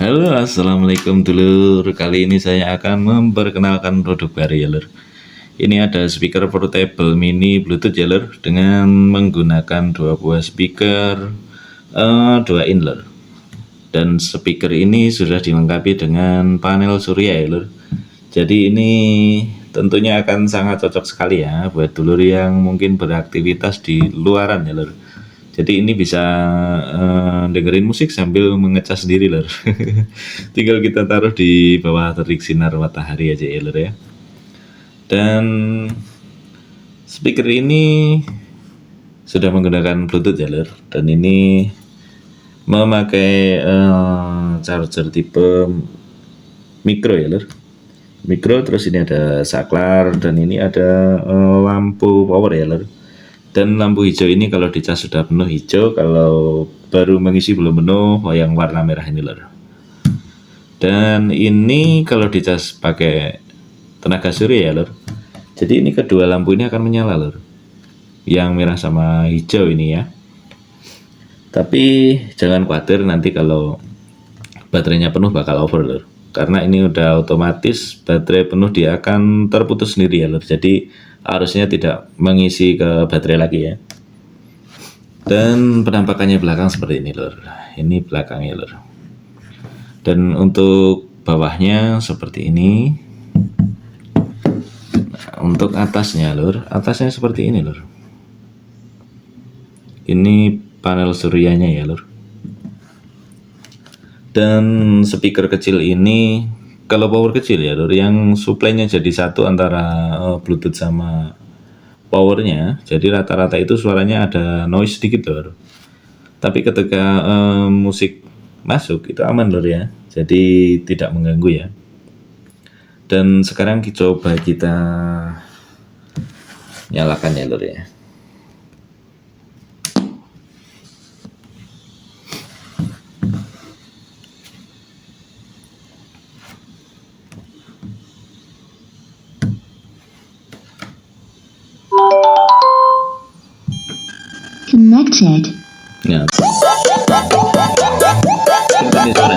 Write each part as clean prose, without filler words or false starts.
Halo, assalamualaikum dulur. Kali ini saya akan memperkenalkan produk baru ya lur. Ini ada speaker portable mini Bluetooth ya lur, dengan menggunakan dua buah speaker 2 in lur. Dan speaker ini sudah dilengkapi dengan panel surya ya lur. Jadi ini tentunya akan sangat cocok sekali ya buat dulur yang mungkin beraktivitas di luaran ya lur. Jadi ini bisa dengerin musik sambil mengecas sendiri lor. Tinggal kita taruh di bawah terik sinar matahari aja ya lor ya. Dan speaker ini sudah menggunakan Bluetooth ya lor. Dan ini memakai charger tipe micro ya lor. Micro, terus ini ada saklar, dan ini ada lampu power ya lor. Dan lampu hijau ini kalau dicas sudah penuh hijau, kalau baru mengisi belum penuh yang warna merah ini lor. Dan ini kalau dicas pakai tenaga surya ya lor. Jadi ini kedua lampu ini akan menyala lor, yang merah sama hijau ini ya. Tapi jangan khawatir nanti kalau baterainya penuh bakal over lor, karena ini udah otomatis baterai penuh dia akan terputus sendiri ya lor. Jadi harusnya tidak mengisi ke baterai lagi ya. Dan penampakannya belakang seperti ini lor. Ini belakangnya lor. Dan untuk bawahnya seperti ini. Nah, untuk atasnya lor, atasnya seperti ini lor. Ini panel suryanya ya lor. Dan speaker kecil ini, kalau power kecil ya lur, yang suplainya jadi satu antara Bluetooth sama powernya, jadi rata-rata itu suaranya ada noise sedikit lur. Tapi ketika musik masuk itu aman lur ya, jadi tidak mengganggu ya. Dan sekarang coba kita nyalakan ya lur ya. Connected. Nah, ini suara.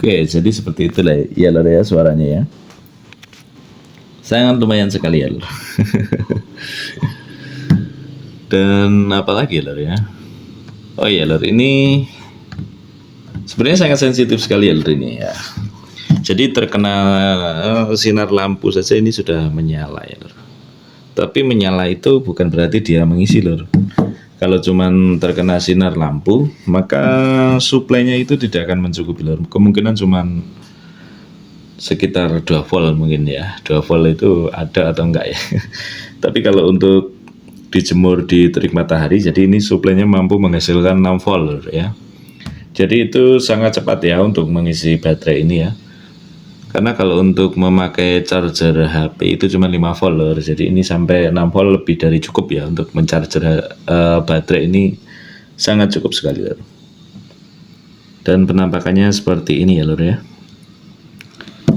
Oke, jadi seperti itulah ya lor ya suaranya ya. Sangat lumayan sekali ya lor. Dan apalagi lor ya. Oh iya lor, ini sebenarnya sangat sensitif sekali ya lor ini ya. Jadi terkena sinar lampu saja ini sudah menyala ya lor. Tapi menyala itu bukan berarti dia mengisi lor. Kalau cuman terkena sinar lampu, maka suplainya itu tidak akan mencukupi lor. Kemungkinan cuman sekitar 2 volt mungkin ya. 2 volt itu ada atau enggak ya. Tapi kalau untuk dijemur di terik matahari, jadi ini suplainya mampu menghasilkan 6 volt lor ya. Jadi itu sangat cepat ya untuk mengisi baterai ini ya. Karena kalau untuk memakai charger HP itu cuma 5 volt lor. Jadi ini sampai 6 volt lebih dari cukup ya untuk mencharger baterai ini, sangat cukup sekali lor. Dan penampakannya seperti ini ya lor ya.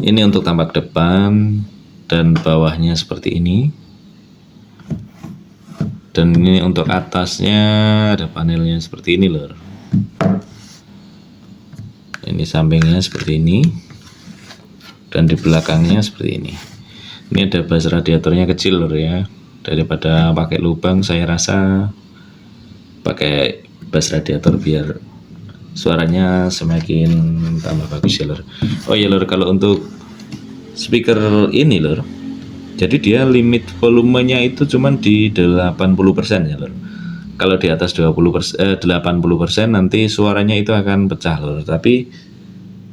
Ini untuk tampak depan dan bawahnya seperti ini. Dan ini untuk atasnya ada panelnya seperti ini lor. Ini sampingnya seperti ini. Dan di belakangnya seperti ini. Ini ada bas radiatornya kecil lor ya. Daripada pakai lubang, saya rasa pakai bas radiator biar suaranya semakin tambah bagus ya lor. Oh ya lor, kalau untuk speaker ini lor, jadi dia limit volumenya itu cuman di 80% ya lor. Kalau di atas 80% nanti suaranya itu akan pecah lor. Tapi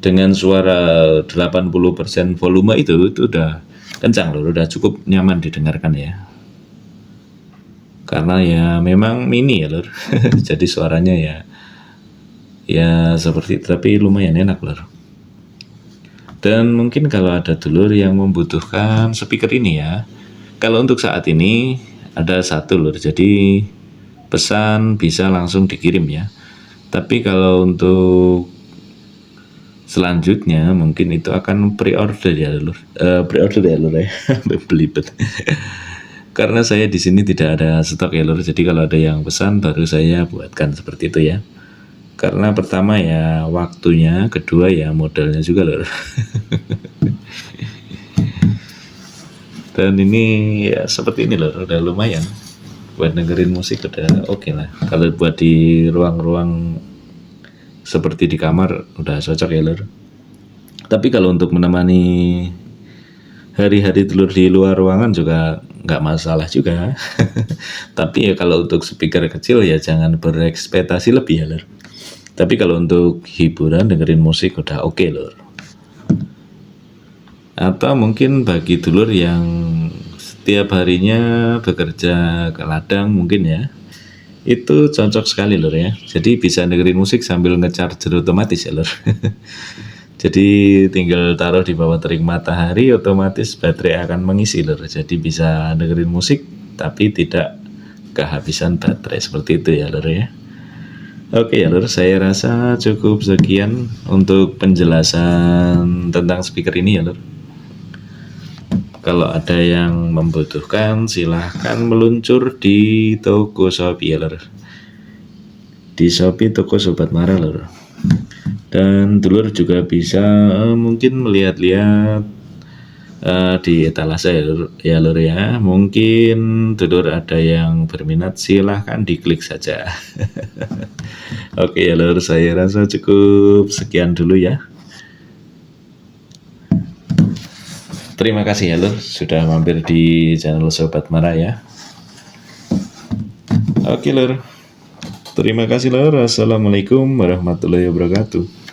dengan suara 80% volume itu udah kencang lor, udah cukup nyaman didengarkan ya. Karena ya memang mini ya lor. Jadi suaranya ya seperti itu, tapi lumayan enak lor. Dan mungkin kalau ada dulur yang membutuhkan speaker ini ya, kalau untuk saat ini ada satu lor, jadi pesan bisa langsung dikirim ya. Tapi kalau untuk selanjutnya mungkin itu akan pre-order ya lur, ya, belibet. Karena saya di sini tidak ada stok ya lur, jadi kalau ada yang pesan baru saya buatkan seperti itu ya. Karena pertama ya waktunya, kedua ya modalnya juga lur. Dan ini ya seperti ini lur, udah lumayan buat dengerin musik, udah oke lah. Kalau buat di ruang-ruang seperti di kamar udah cocok ya lur. Tapi kalau untuk menemani hari-hari telur di luar ruangan juga nggak masalah juga. Tapi ya kalau untuk speaker kecil ya jangan berekspektasi lebih ya lur. Tapi kalau untuk hiburan dengerin musik udah oke lur. Atau mungkin bagi dulur yang setiap harinya bekerja ke ladang mungkin ya, itu cocok sekali lur ya. Jadi bisa dengerin musik sambil ngecharger otomatis ya lur. Jadi tinggal taruh di bawah terik matahari, otomatis baterai akan mengisi lur. Jadi bisa dengerin musik tapi tidak kehabisan baterai, seperti itu ya lur ya. Oke ya lur, saya rasa cukup sekian untuk penjelasan tentang speaker ini ya lur. Kalau ada yang membutuhkan silahkan meluncur di toko Shopee ya lur. Di Shopee toko Sobat Mara lur. Dan dulur juga bisa mungkin melihat-lihat di etalase ya lur ya. Mungkin dulur ada yang berminat, silahkan diklik saja. Oke ya lur, saya rasa cukup sekian dulu ya. Terima kasih ya lur sudah mampir di channel Sobat Mara ya. Oke lur, terima kasih lur. Assalamualaikum warahmatullahi wabarakatuh.